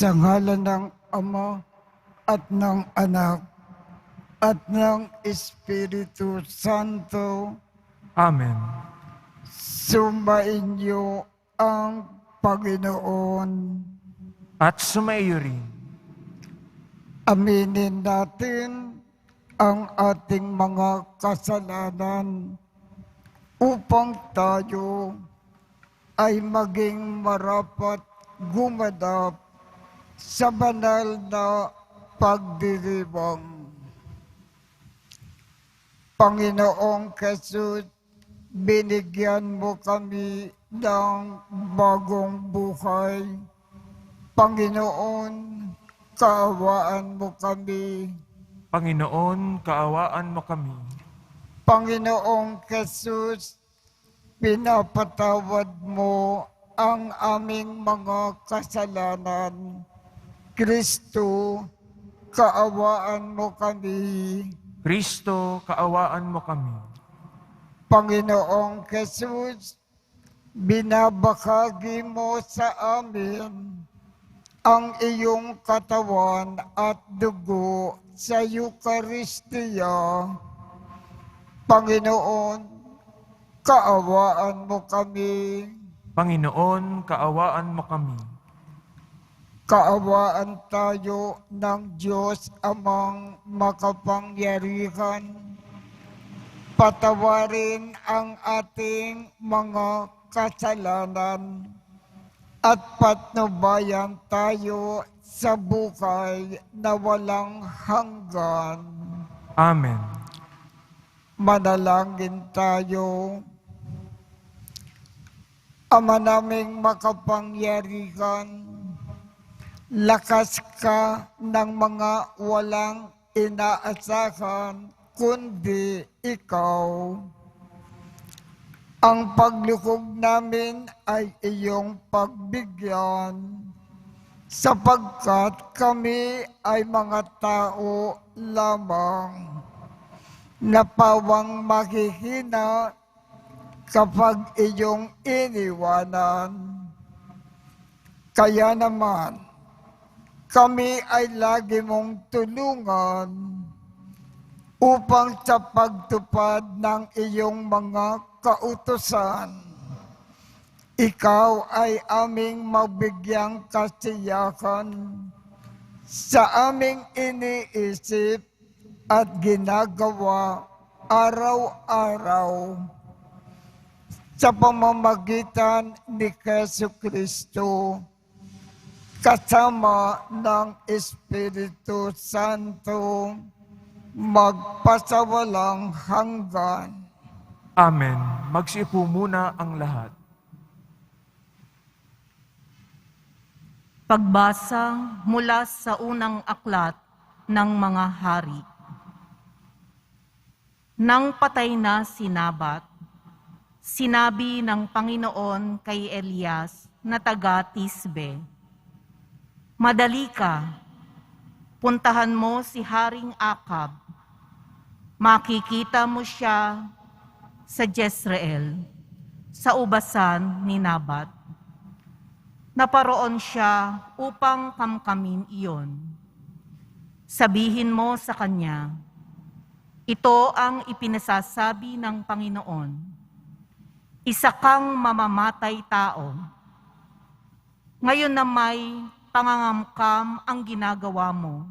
Sa ngalan ng Ama at ng Anak at ng Espiritu Santo. Amen. Sumainyo ang Panginoon. At sumaiyo rin. Aminin natin ang ating mga kasalanan upang tayo ay maging marapat gumanap sa banal na pagdiriwang. Panginoong Jesus, binigyan mo kami ng bagong buhay. Panginoon, kaawaan mo kami. Panginoon, kaawaan mo kami. Panginoong Jesus, pinapatawad mo ang aming mga kasalanan. Kristo, kaawaan mo kami. Kristo, kaawaan mo kami. Panginoong Jesus, binabahagi mo sa amin ang iyong katawan at dugo sa Eucharistia. Panginoon, kaawaan mo kami. Panginoon, kaawaan mo kami. Kaawaan tayo ng Diyos Amang makapangyarihan. Patawarin ang ating mga kasalanan at patnubayan tayo sa buhay na walang hanggan. Amen. Manalangin tayo. Ama naming makapangyarihan, lakas ka ng mga walang inaasahan, kundi ikaw. Ang paglukog namin ay iyong pagbigyan, sapagkat kami ay mga tao lamang na pawang mahihina kapag iyong iniwanan. Kaya naman, kami ay lagi mong tulungan upang sa pagtupad ng iyong mga kautusan, ikaw ay aming mabigyang kasiyahan sa aming iniisip at ginagawa araw-araw sa pamamagitan ni Jesucristo, kasama ng Espiritu Santo, magpasawalang hanggan. Amen. Magsiupo muna ang lahat. Pagbasa mula sa unang aklat ng mga hari. Nang patay na si Nabat, sinabi ng Panginoon kay Elias na taga Tisbe, "Madali ka, puntahan mo si Haring Akab. Makikita mo siya sa Jezreel, sa ubasan ni Nabat. Naparoon siya upang kamkamin iyon. Sabihin mo sa kanya, ito ang ipinasasabi ng Panginoon. Isa kang mamamatay tao. Ngayon na may pangangamkam ang ginagawa mo,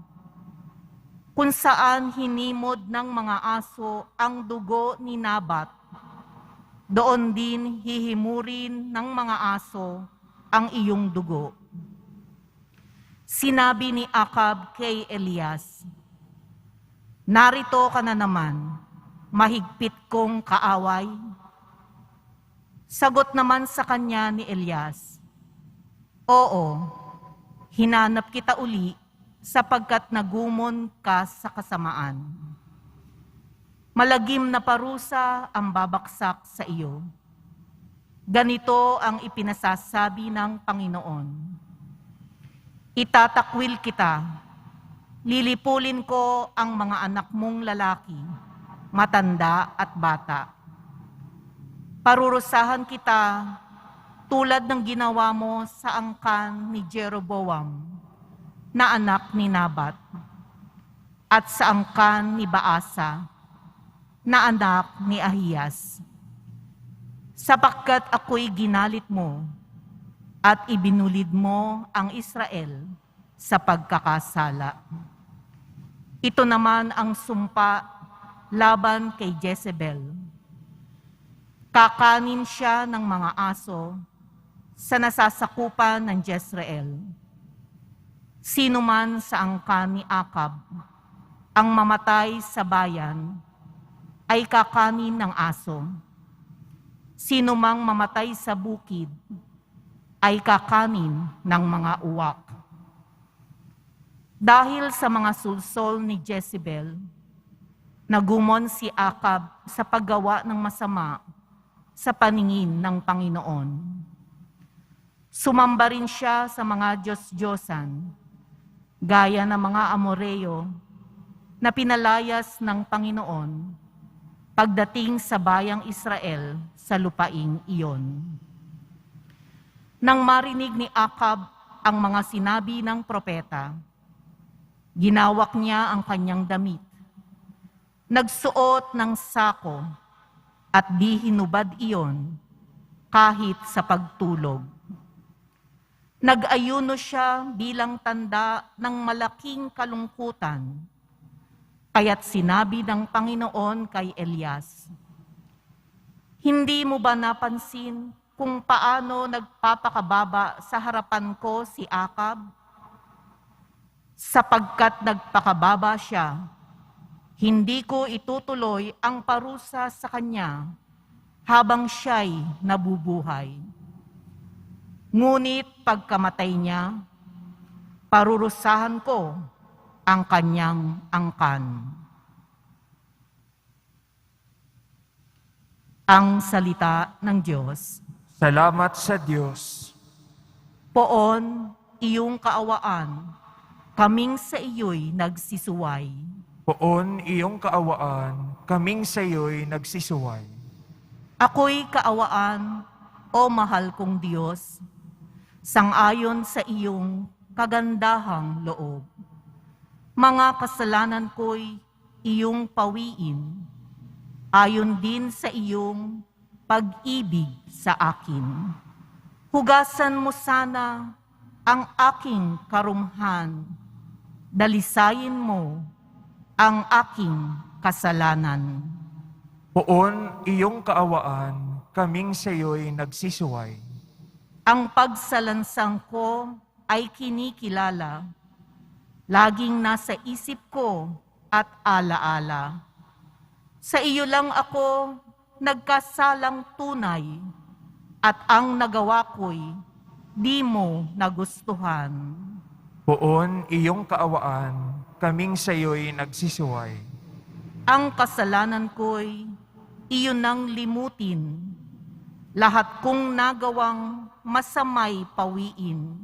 kung saan hinimod ng mga aso ang dugo ni Nabat, doon din hihimurin ng mga aso ang iyong dugo." Sinabi ni Akab kay Elias, "Narito ka na naman, mahigpit kong kaaway? Sagot naman sa kanya ni Elias, Oo, hinanap kita uli sapagkat nagumon ka sa kasamaan. Malagim na parusa ang babaksak sa iyo. Ganito ang ipinasasabi ng Panginoon. Itatakwil kita, lilipulin ko ang mga anak mong lalaki, matanda at bata. Parurusahan kita tulad ng ginawa mo sa angkan ni Jeroboam na anak ni Nabat at sa angkan ni Baasa na anak ni Ahiyas. Sapagkat ako'y ginalit mo at ibinulid mo ang Israel sa pagkakasala. Ito naman ang sumpa laban kay Jezebel. Kakanin siya ng mga aso sa nasasakupan ng Jezreel. Sino man sa angkan ni Akab ang mamatay sa bayan ay kakanin ng aso. Sino mang mamatay sa bukid ay kakanin ng mga uwak. Dahil sa mga sulsol ni Jezebel, nagumon si Akab sa paggawa ng masama sa paningin ng Panginoon. Sumamba rin siya sa mga Diyos-Diyosan, gaya ng mga Amoreo na pinalayas ng Panginoon pagdating sa bayang Israel sa lupaing iyon. Nang marinig ni Akab ang mga sinabi ng propeta, ginawak niya ang kanyang damit, nagsuot ng sako at di hinubad iyon kahit sa pagtulog. Nag-ayuno siya bilang tanda ng malaking kalungkutan. Kaya't sinabi ng Panginoon kay Elias, Hindi mo ba napansin kung paano nagpapakababa sa harapan ko si Akab? Sapagkat nagpakababa siya, hindi ko itutuloy ang parusa sa kanya habang siya'y nabubuhay. Ngunit pagkamatay niya, parurusahan ko ang kanyang angkan. Ang salita ng Diyos. Salamat sa Diyos. Poon, iyong kaawaan, kaming sa iyo'y nagsisuway. Poon iyong kaawaan, kaming sa iyo'y nagsisuway. Ako'y kaawaan, o mahal kong Diyos, sangayon sa iyong kagandahang loob. Mga kasalanan ko'y iyong pawiin, ayon din sa iyong pag-ibig sa akin. Hugasan mo sana ang aking karumhan, dalisayin mo ang aking kasalanan. Poon iyong kaawaan, kaming sa iyo'y nagsisuway. Ang pagsalansang ko ay kinikilala, laging nasa isip ko at alaala. Sa iyo lang ako nagkasalang tunay, at ang nagawa ko'y di mo nagustuhan. Poon iyong kaawaan, kaming sa iyo'y nagsisuway. Ang kasalanan ko'y iyon nang limutin, lahat kong nagawang masamay pawiin.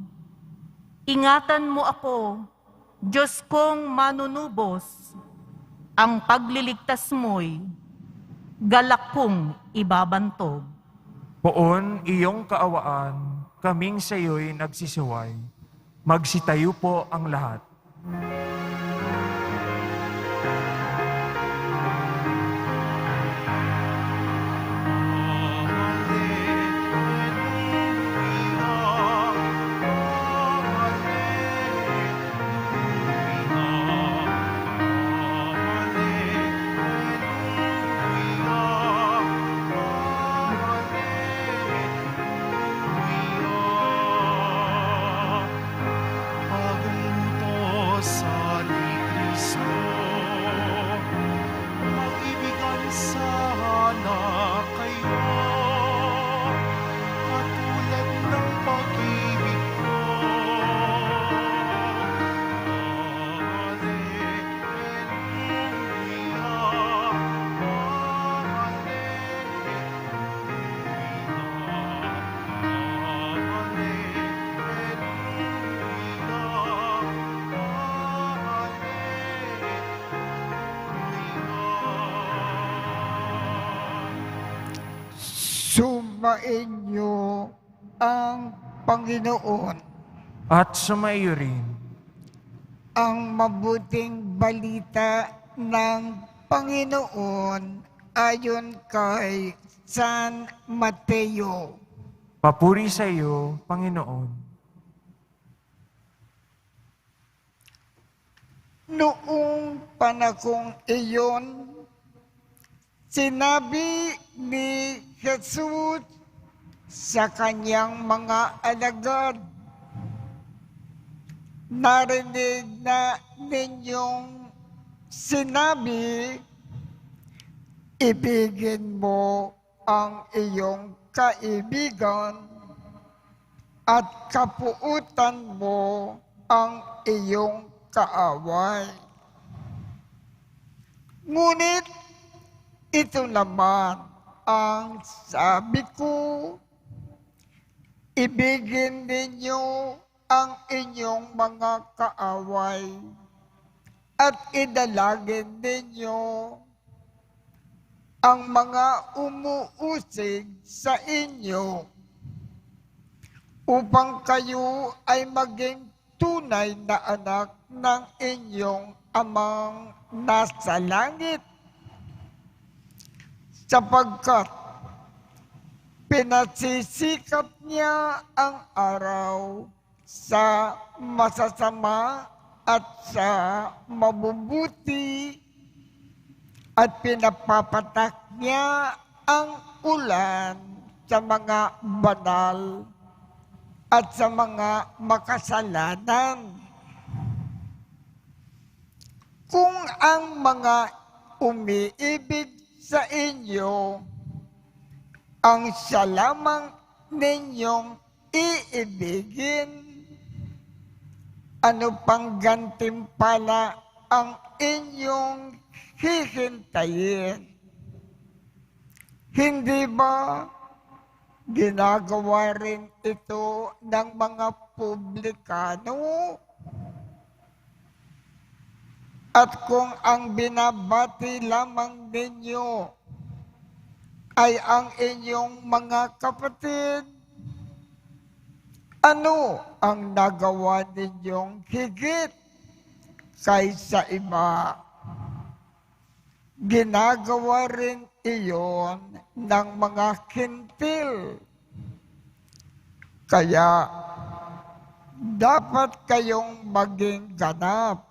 Ingatan mo ako, Diyos kong manunubos, ang pagliligtas mo'y galak kong ibabantog. Poon iyong kaawaan, kaming sa iyo'y nagsisuway. Magsitayo po ang lahat. Pag-utos sa sana kayo, katulad ng pag-ibig ko. Sumainyo ang Panginoon. At sumaiyo rin. Ang mabuting balita ng Panginoon ayon kay San Mateo. Papuri sa iyo, Panginoon. Noong panahong iyon, sinabi ni Jesus sa kanyang mga alagad, narinig na ninyong sinabi, ibigin mo ang iyong kaibigan at kapuutan mo ang iyong kaaway. Ngunit ito naman ang sabi ko, ibigin ninyo ang inyong mga kaaway at idalagin ninyo ang mga umuusig sa inyo upang kayo ay maging tunay na anak ng inyong amang nasa langit. Sapagkat pinasisikap niya ang araw sa masasama at sa mabubuti at pinapapatak niya ang ulan sa mga banal at sa mga makasalanan. Kung ang mga umiibig sa inyo ang siya lamang ninyong iibigin, ano pang gantimpala ang inyong hihintayin? Hindi ba ginagawa rin ito ng mga publikano? At kung ang binabati lamang ninyo ay ang inyong mga kapatid, ano ang nagawa ninyong higit kaysa iba? Ginagawa rin iyon ng mga kintil. Kaya dapat kayong maging ganap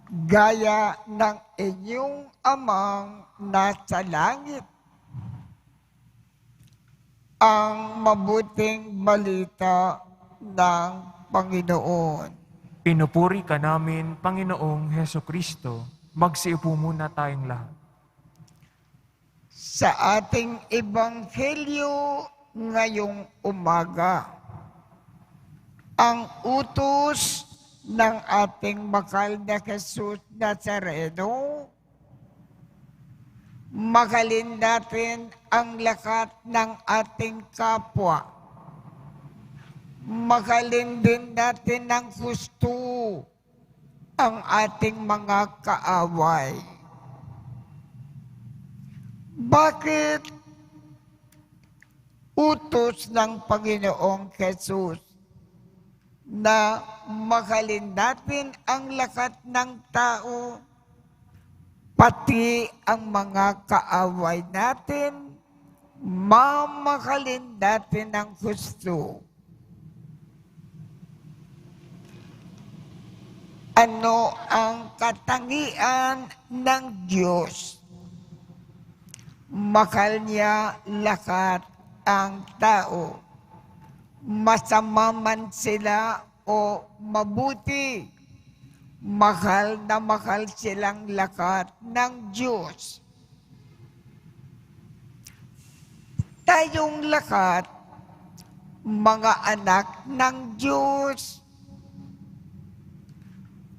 gaya ng inyong amang nasa langit. Ang mabuting balita ng Panginoon. Pinupuri ka namin, Panginoong Heso Kristo. Magsiupo muna tayong lahat. Sa ating ebanghelyo ngayong umaga, ang utos ng ating mahal na Jesus Nazareno, mahalin natin ang lahat ng ating kapwa. Mahalin din natin ng gusto ang ating mga kaaway. Bakit utos ng Panginoong Jesus na mahalin natin ang lahat ng tao, pati ang mga kaaway natin, mamahalin natin ang gusto? Ano ang katangian ng Diyos? Mahal niya lahat ang tao. Masama man sila o mabuti, mahal na mahal silang lahat ng Diyos. tayong lahat, mga anak ng Diyos,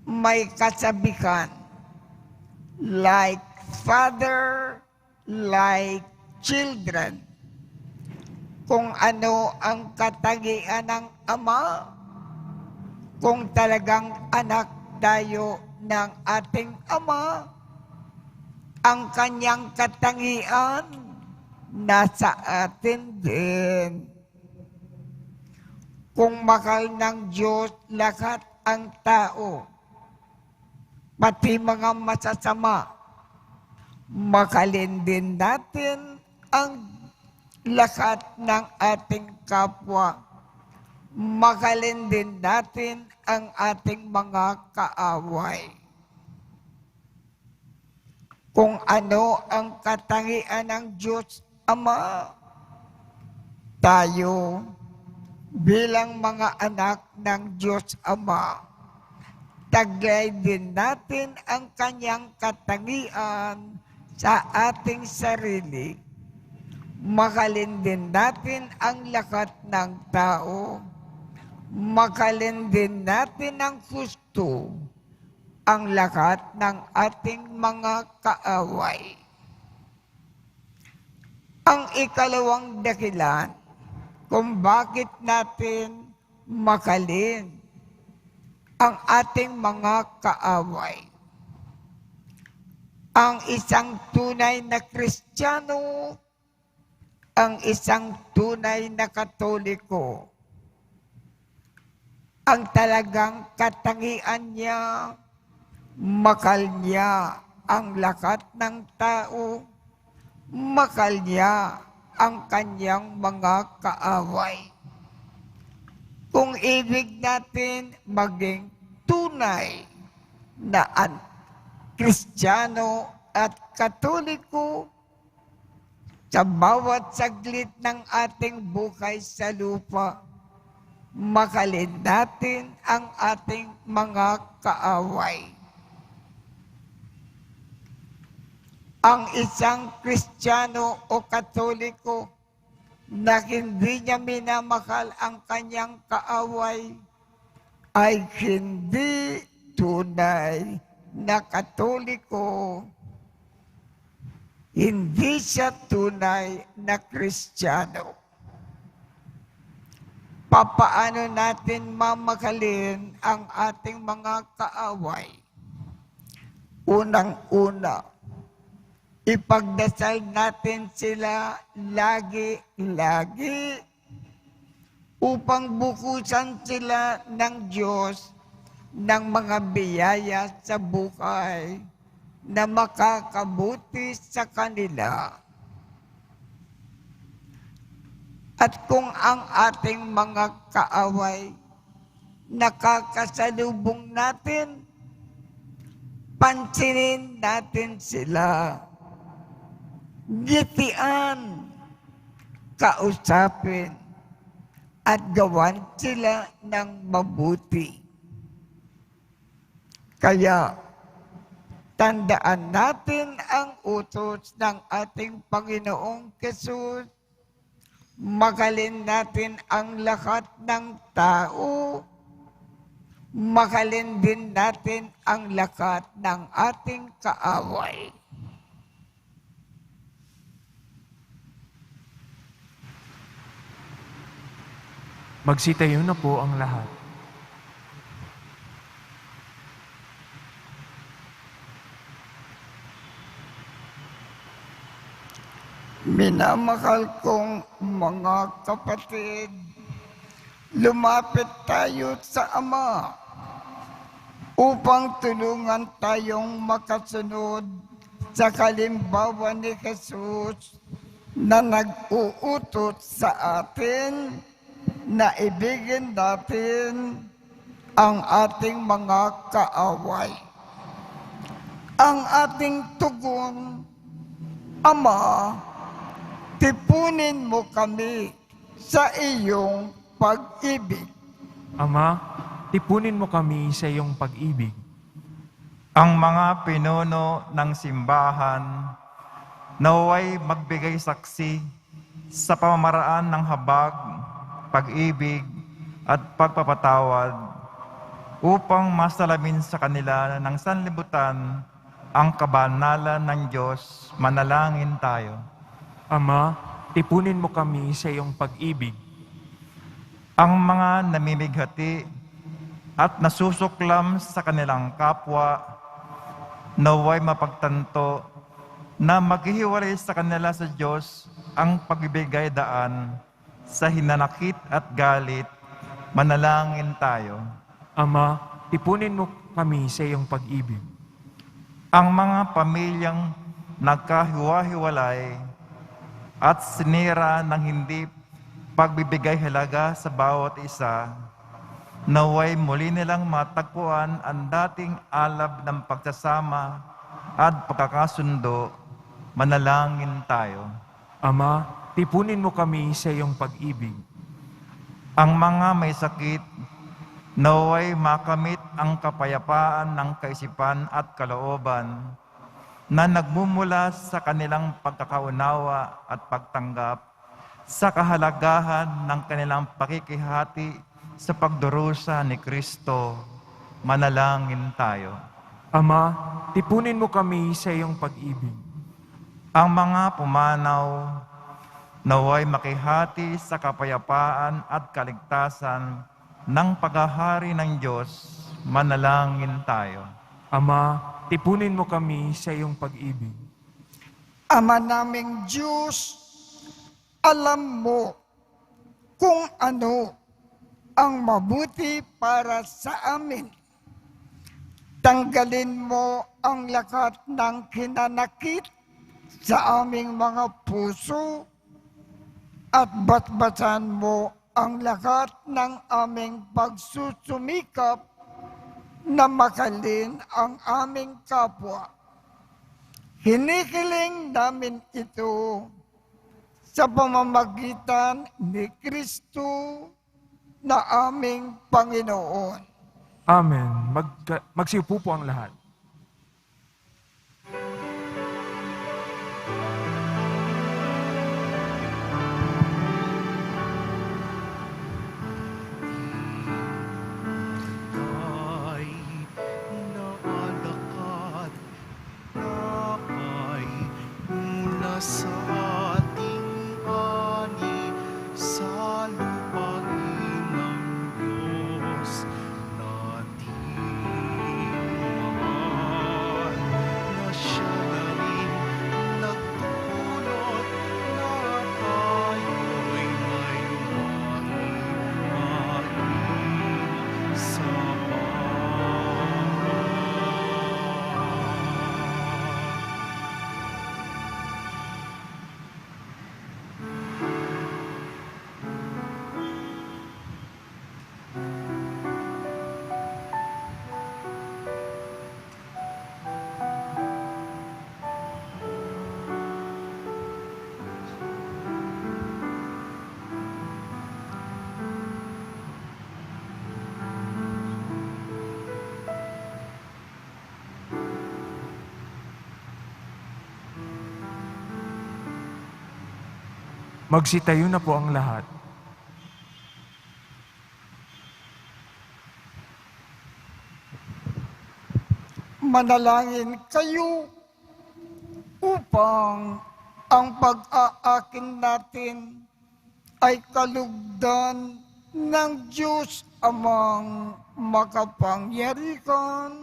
may kasabihan, like father, like children. Kung ano ang katangian ng Ama, kung talagang anak tayo ng ating Ama, ang kanyang katangian nasa atin din. Kung mahal ng Diyos lahat ang tao, pati mga masasama, mahalin din natin ang lahat ng ating kapwa. Mahalin din natin ang ating mga kaaway. Kung ano ang katangian ng Diyos Ama, tayo bilang mga anak ng Diyos Ama, taglay din natin ang kanyang katangian sa ating sarili. Mahalin din natin ang lahat ng tao. Mahalin din natin ang husto ang lahat ng ating mga kaaway. Ang ikalawang dahilan kung bakit natin mahalin ang ating mga kaaway. Ang isang tunay na Kristiyano, ang isang tunay na Katoliko, ang talagang katangian niya, mahal niya ang lahat ng tao, mahal niya ang kanyang mga kaaway. Kung ibig natin maging tunay na Kristiyano at Katoliko, sa bawat saglit ng ating buhay sa lupa, mahalin natin ang ating mga kaaway. Ang isang Kristiyano o Katoliko na hindi niya minamahal ang kanyang kaaway ay hindi tunay na Katoliko. Hindi siya tunay na Kristiyano. Papaano natin mamahalin ang ating mga kaaway? Unang-una, ipagdasal natin sila lagi-lagi upang bukusan sila ng Diyos ng mga biyaya sa buhay na makakabuti sa kanila. At kung ang ating mga kaaway nakakasalubong natin, pansinin natin sila. Gitian, kausapin, at gawan sila ng mabuti. Kaya, tandaan natin ang utos ng ating Panginoong Hesus. Mahalin natin ang lahat ng tao. Mahalin din natin ang lahat ng ating kaaway. Magsitayo na po ang lahat. Minamahal kong mga kapatid, lumapit tayo sa Ama upang tulungan tayong makasunod sa halimbawa ni Jesus na nag-uutot sa atin na ibigin natin ang ating mga kaaway. Ang ating tugon, Ama, tipunin mo kami sa iyong pag-ibig. Ama, tipunin mo kami sa iyong pag-ibig. Ang mga pinuno ng simbahan naway magbigay saksi sa pamamaraan ng habag, pag-ibig, at pagpapatawad upang masalamin sa kanila ng sanlibutan ang kabanalan ng Diyos. Manalangin tayo. Ama, tipunin mo kami sa iyong pag-ibig. Ang mga namimighati at nasusuklam sa kanilang kapwa, naway mapagtanto na maghihiwalay sa kanila sa Diyos ang pagbibigay daan sa hinanakit at galit. Manalangin tayo. Ama, tipunin mo kami sa iyong pag-ibig. Ang mga pamilyang nagkahiwa-hiwalay at sinira ng hindi pagbibigay halaga sa bawat isa, naway muli nilang matagpuan ang dating alab ng pagsasama at pagkakasundo. Manalangin tayo. Ama, tipunin mo kami sa iyong pag-ibig. Ang mga may sakit, naway makamit ang kapayapaan ng kaisipan at kalooban na nagmumula sa kanilang pagkakaunawa at pagtanggap sa kahalagahan ng kanilang pakikihati sa pagdurusa ni Kristo. Manalangin tayo. Ama, tipunin mo kami sa iyong pag-ibig. Ang mga pumanaw, naway makihati sa kapayapaan at kaligtasan ng paghahari ng Diyos. Manalangin tayo. Ama, tipunin mo kami sa iyong pag-ibig. Ama naming Diyos, alam mo kung ano ang mabuti para sa amin. Tanggalin mo ang lahat ng kinanakit sa aming mga puso at batbatan mo ang lahat ng aming pagsusumikap na makalin ang aming kapwa. Hinihiling namin ito sa pamamagitan ni Kristo na aming Panginoon. Amen. Magsiupo po ang lahat. Ay naalakad na ay mula sa ating ani sa lupain ng Diyos nating mahal, na siya na rin nagtulot na tayo'y may lumain sa Magsitayo na po ang lahat. Manalangin kayo upang ang pag-aaking natin ay kalugdan ng Diyos amang makapangyarihan.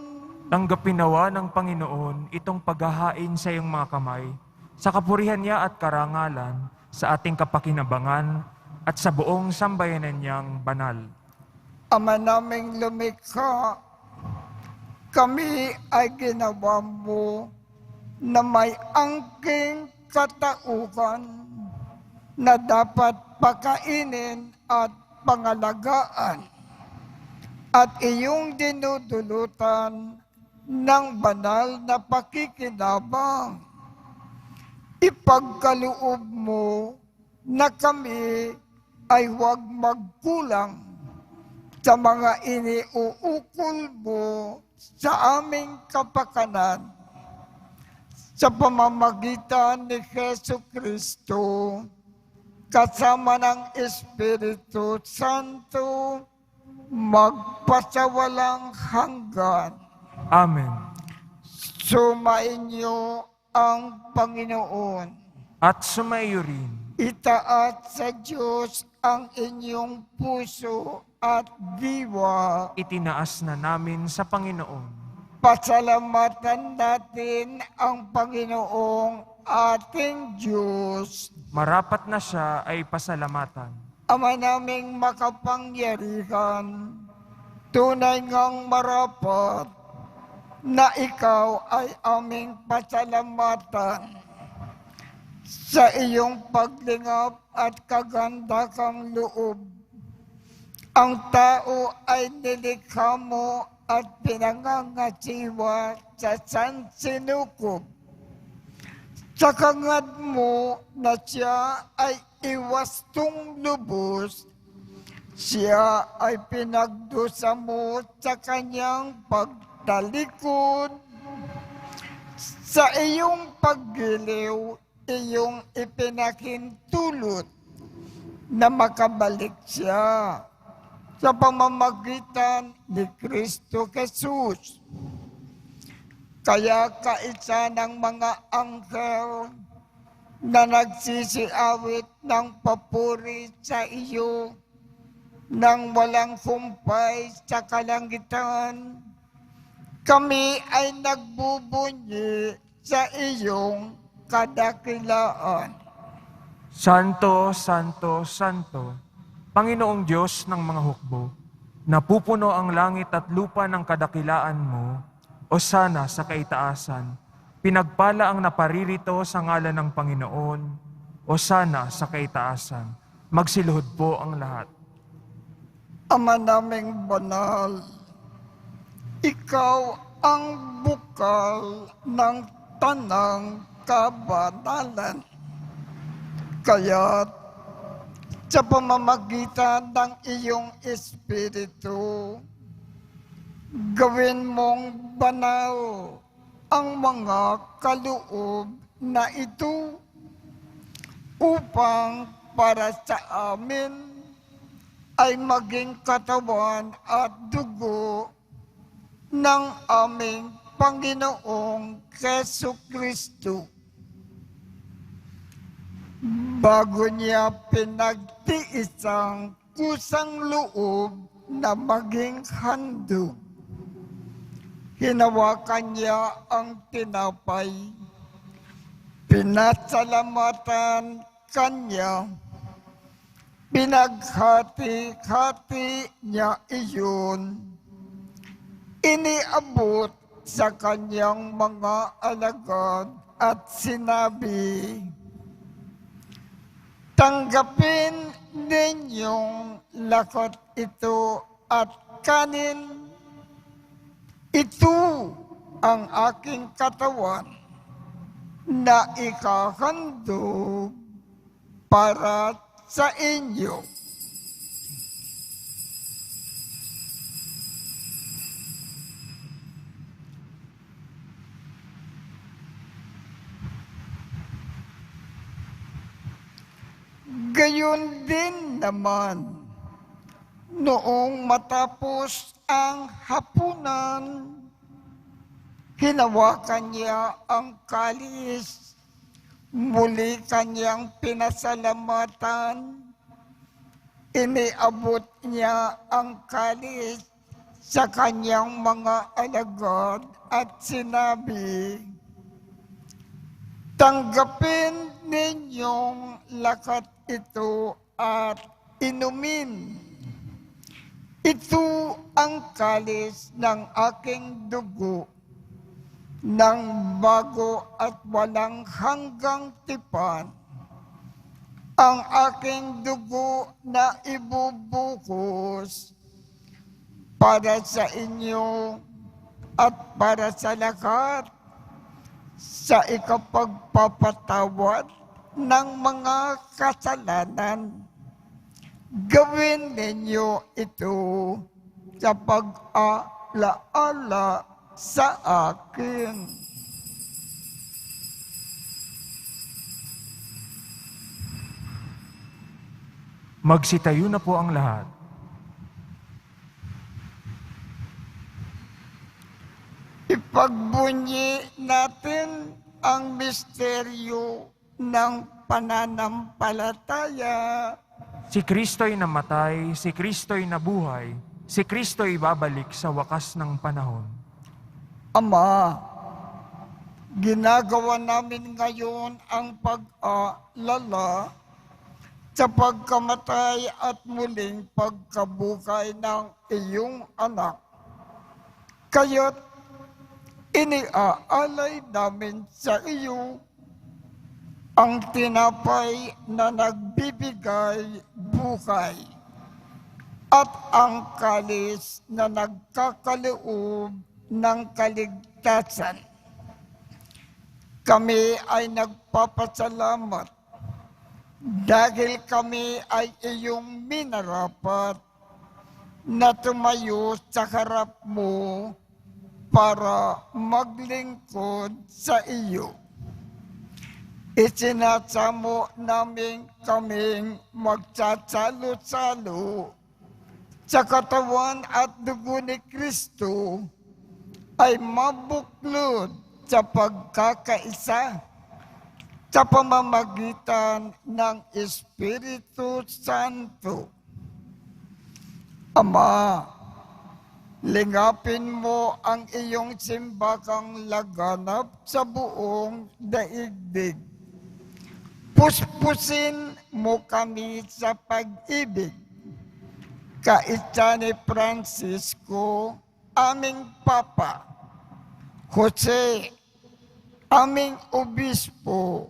Tanggapin nawa ng Panginoon itong paghahain sa iyong mga kamay, sa kapurihan niya at karangalan, sa ating kapakinabangan at sa buong sambayanan niyang banal. Ama naming lumikha, kami ay ginawa mo na may angking katauhan na dapat pakainin at pangalagaan at iyong dinudulutan ng banal na pakikinabang. Ipagkaloob mo na kami ay huwag magkulang sa mga iniuukol mo sa aming kapakanan sa pamamagitan ni Jesu Kristo kasama ng Espiritu Santo, magpasawalang hanggan. Amen. Sumainyo ang Panginoon. At sumaiyo rin. Itaat sa Diyos ang inyong puso at diwa. Itinaas na namin sa Panginoon. Pasalamatan natin ang Panginoong ating Diyos. Marapat na siya ay pasalamatan. Ama naming makapangyarihan, tunay ngang marapat na ikaw ay aming pasalamatan sa iyong paglingap at kaganda kang loob. Ang tao ay nilikha mo at pinangangasiwa sa sansinukob. Sa kangad mo na siya ay iwastong lubos, siya ay pinagdusa mo sa kanyang pagtalikod. Sa iyong paggiliw, iyong ipinakintulot na makabalik siya sa pamamagitan ni Kristo Jesus. Kaya kaisa ng mga anghel na nagsisiawit ng papuri sa iyo nang walang humpay sa kalangitan, kami ay nagbubunyi sa iyong kadakilaan. Santo, Santo, Santo, Panginoong Diyos ng mga hukbo, napupuno ang langit at lupa ng kadakilaan mo, o sana sa kaitaasan. Pinagpala ang naparirito sa ngalan ng Panginoon, o sana sa kaitaasan. Magsiluhod po ang lahat. Ama naming banal, ikaw ang bukal ng tanang kabanalan. Kaya't sa pamamagitan ng iyong Espiritu, gawin mong banal ang mga kaloob na ito upang para sa amin ay maging katawan at dugo ng aming Panginoong Jesucristo. Bago niya pinagtiis ang kusang loob na maging handog, hinawakan niya ang tinapay, pinasalamatan kanya, pinaghati-hati niya iyon, iniabot sa kanyang mga alagad at sinabi, tanggapin ninyong lakat ito at kanin. Ito ang aking katawan na ikahandog para sa inyo. Gayon din naman, noong matapos ang hapunan, hinawakan niya ang kalis, muli kanyang pinasalamatan, iniabot niya ang kalis sa kanyang mga alagad at sinabi, tanggapin ninyong lakat ito at inumin. Ito ang kalis ng aking dugo, ng bago at walang hanggang tipan. Ang aking dugo na ibubuhos para sa inyo at para sa lahat sa ikapagpapatawad ng mga kasalanan. Gawin ninyo ito sa pag-alaala sa akin. Magsitayo na po ang lahat. Ipagbunyi natin ang misteryo ng pananampalataya. Si Kristo'y namatay, si Kristo'y nabuhay, si Kristo'y babalik sa wakas ng panahon. Ama, ginagawa namin ngayon ang pag-aalala sa pagkamatay at muling pagkabuhay ng iyong anak. Kaya't iniaalay namin sa iyo ang tinapay na nagbibigay buhay at ang kalis na nagkakaloob ng kaligtasan. Kami ay nagpapasalamat dahil kami ay iyong minarapat na tumayo sa harap mo para maglingkod sa iyo. Isinasamo namin kaming magsasalo-salo sa katawan at dugo ni Kristo ay mabuklod sa pagkakaisa sa pamamagitan ng Espiritu Santo. Ama, lingapin mo ang iyong simbakang laganap sa buong daigdig. Puspusin mo kami sa pag-ibig. Kaisa ni Francisco, aming Papa, Jose, aming Obispo,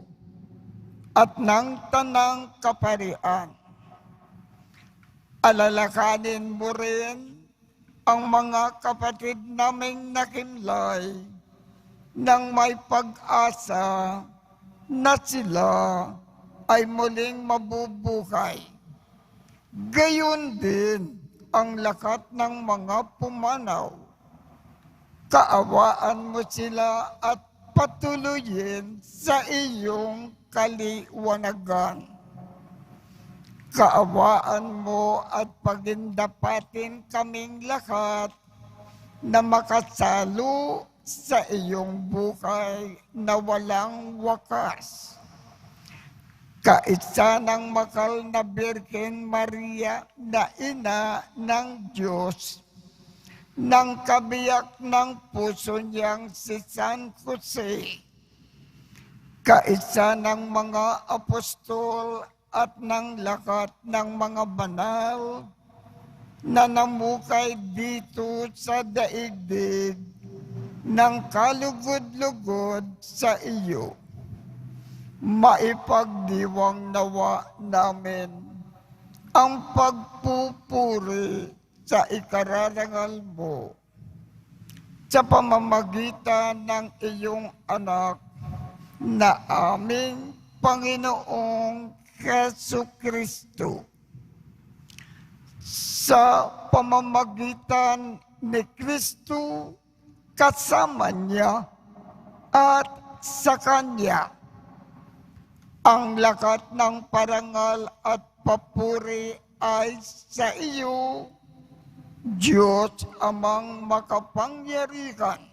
at ng Tanang Kaparian. Alalakanin mo rin ang mga kapatid naming nakimlay nang may pag-asa na sila ay muling mabubuhay. Gayon din ang lakat ng mga pumanaw. Kaawaan mo sila at patuloyin sa iyong kaliwanagan. Kaawaan mo at pagindapatin kaming lahat na makasalo sa iyong buhay na walang wakas. Kaisa ng makal na Birhen Maria na ina ng Diyos, ng kabiyak ng puso niyang si San Jose, kaisa ng mga apostol at ng lahat ng mga banal na namukay dito sa daigdig ng kalugod-lugod sa iyo. Maipagdiwang nawa namin ang pagpupuri sa ikararangal mo sa pamamagitan ng iyong anak na aming Panginoong Jesucristo. Sa pamamagitan ni Kristo, kasama niya at sa Kanya, ang lakat ng parangal at papuri ay sa iyo, Diyos amang makapangyarihan,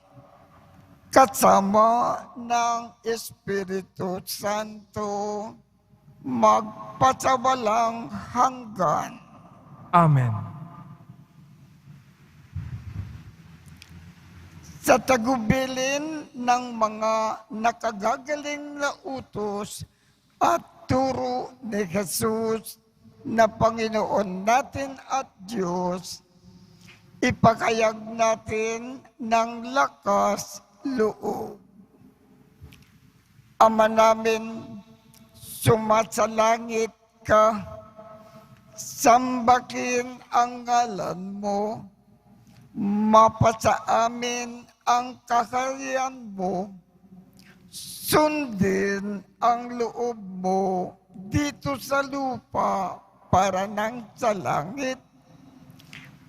kasama ng Espiritu Santo, magpasawalang hanggan. Amen. Sa tagubilin ng mga nakagagaling na utos at turo ni Jesus na Panginoon natin at Diyos, ipakayag natin ng lakas loob. Ama namin, sumasalangit ka, sambakin ang ngalan mo, mapasa amin ang kaharian mo, sundin ang loob mo dito sa lupa para nang sa langit.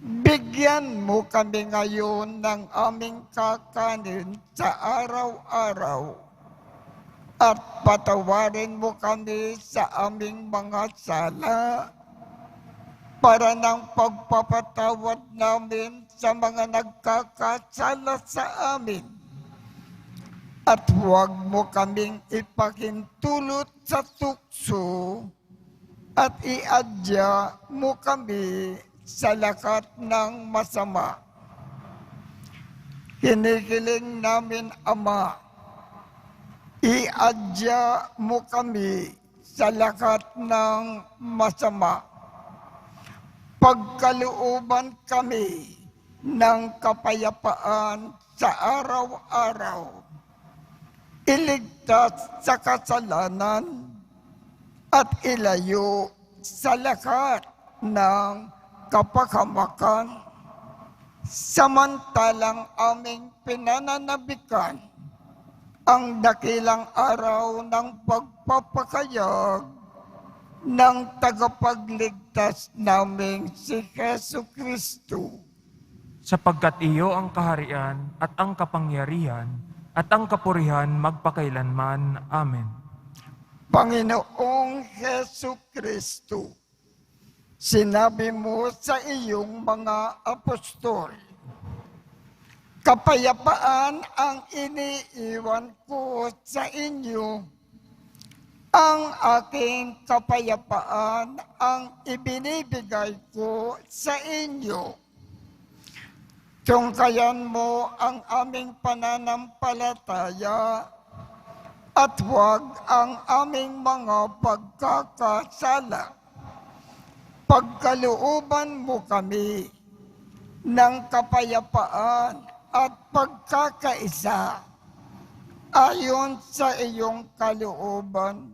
Bigyan mo kami ngayon ng aming kakanin sa araw-araw at patawarin mo kami sa aming mga sala para ng pagpapatawad namin sa mga nagkakasala sa amin. At huwag mo kaming ipakintulot sa tukso at iadya mo kami sa lakat ng masama. Hinihiling namin, Ama, iadya mo kami sa lakat ng masama. Pagkalooban kami ng kapayapaan sa araw-araw. Iligtas sa kasalanan at ilayo sa lakat ng kapahamakan. Samantalang aming pinananabikan ang dakilang araw ng pagpapakayag ng tagapagligtas naming si Jesucristo. Sapagkat iyo ang kaharian at ang kapangyarihan at ang kapurihan magpakailanman. Amen. Panginoong Jesucristo, sinabi mo sa iyong mga apostol, kapayapaan ang iniiwan ko sa inyo. Ang aking kapayapaan ang ibinibigay ko sa inyo. Tungkayan mo ang aming pananampalataya at huwag ang aming mga pagkakasala. Pagkalooban mo kami ng kapayapaan at pagkakaisa ayon sa iyong kalooban,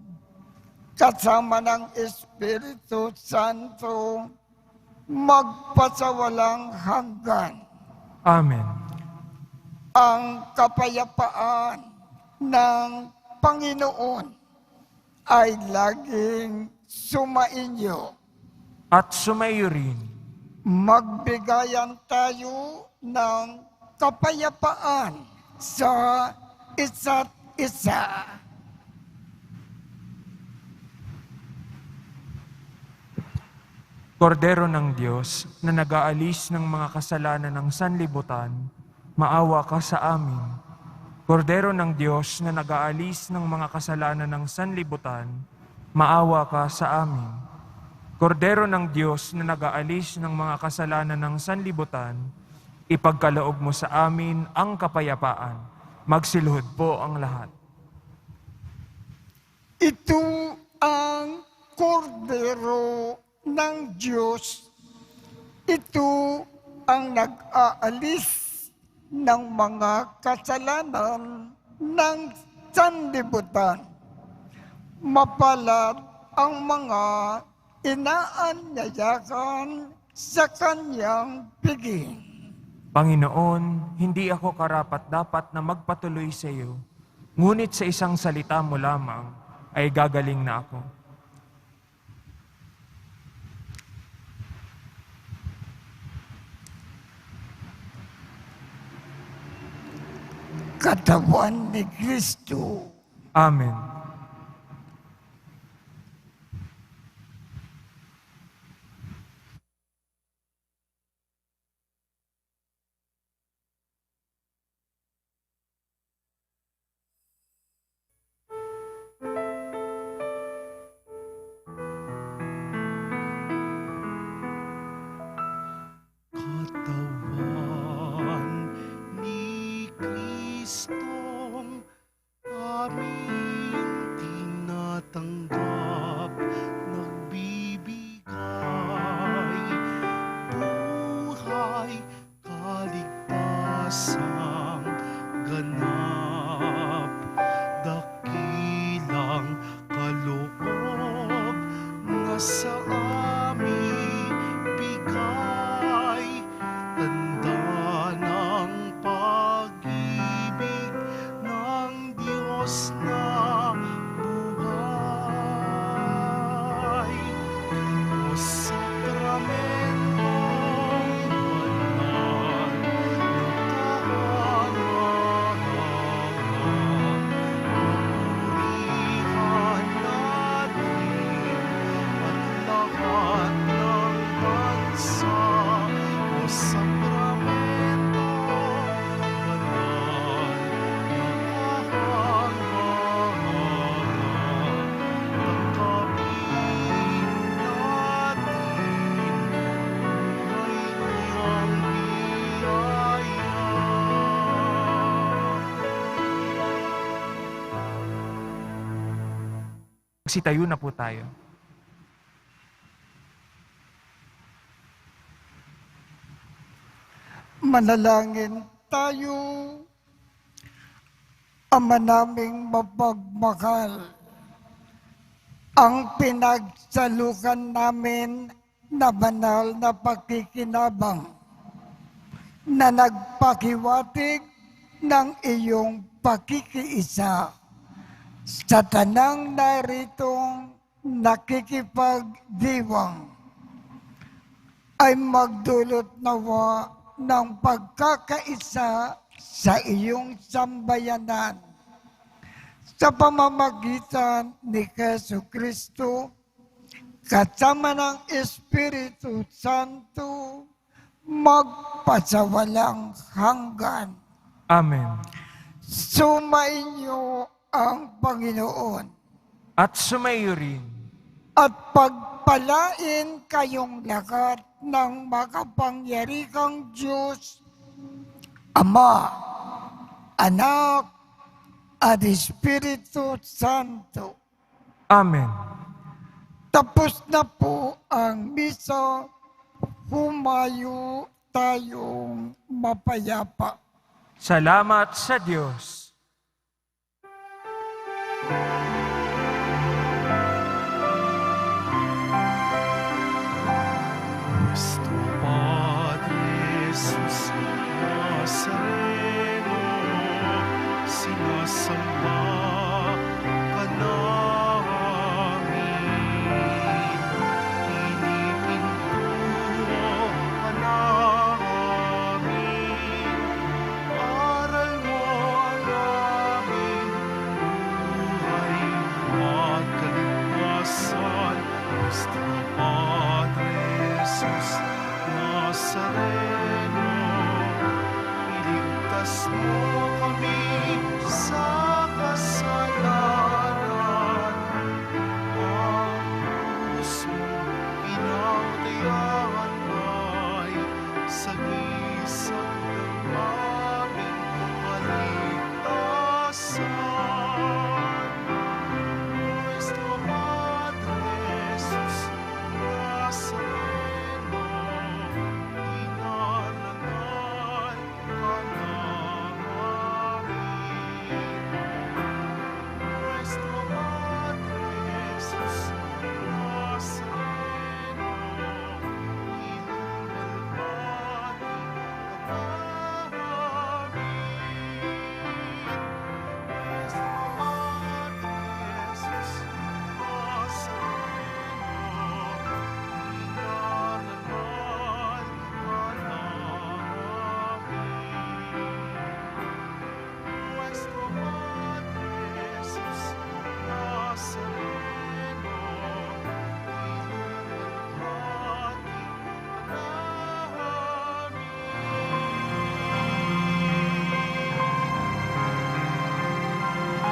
kasama ng Espiritu Santo, magpasawalang hanggan. Amen. Ang kapayapaan ng Panginoon ay laging sumainyo. At sumayo rin. Magbigayan tayo ng kapayapaan sa isa't isa. Kordero ng Diyos na nag-aalis ng mga kasalanan ng sanlibutan, maawa ka sa amin. Kordero ng Diyos na nag-aalis ng mga kasalanan ng sanlibutan, maawa ka sa amin. Kordero ng Diyos na nag-aalis ng mga kasalanan ng sanlibutan, ipagkaloob mo sa amin ang kapayapaan. Magsiluhod po ang lahat. Ito ang kordero ng Diyos. Ito ang nag-aalis ng mga kasalanan ng sanlibutan. Mapalad ang mga inaanyayakan sa kanyang piging. Panginoon, hindi ako karapat-dapat na magpatuloy sa iyo, ngunit sa isang salita mo lamang ay gagaling na ako. Katawan ni Kristo. Amen. Katawan ni Kristong aming tinatanggap, nagbibigay buhay, kaligtasang ganap, dakilang kaloob na sa aming bigay, tanda ng pag-ibig ng Diyos na buhay. O sakramentong banal na kahangahan, papurihan natin at Magsitayo na po tayo. Manalangin tayo. Ama naming mapagmahal, ang pinagsalukan namin na banal na pakikinabang na nagpakiwatig ng iyong pakikiisa sa tanang naritong nakikipagdiwang ay magdulot nawa ng pagkakaisa sa iyong sambayanan sa pamamagitan ni Jesu Kristo kasama ng Espiritu Santo magpasawalang hanggan. Amen. Sumainyo ang Panginoon At sumayo rin at pagpalain kayong lahat ng makapangyarihang Diyos, Ama, Anak, at Espiritu Santo. Amen. Tapos na po ang misa, humayo tayong mapayapa. Salamat sa Diyos.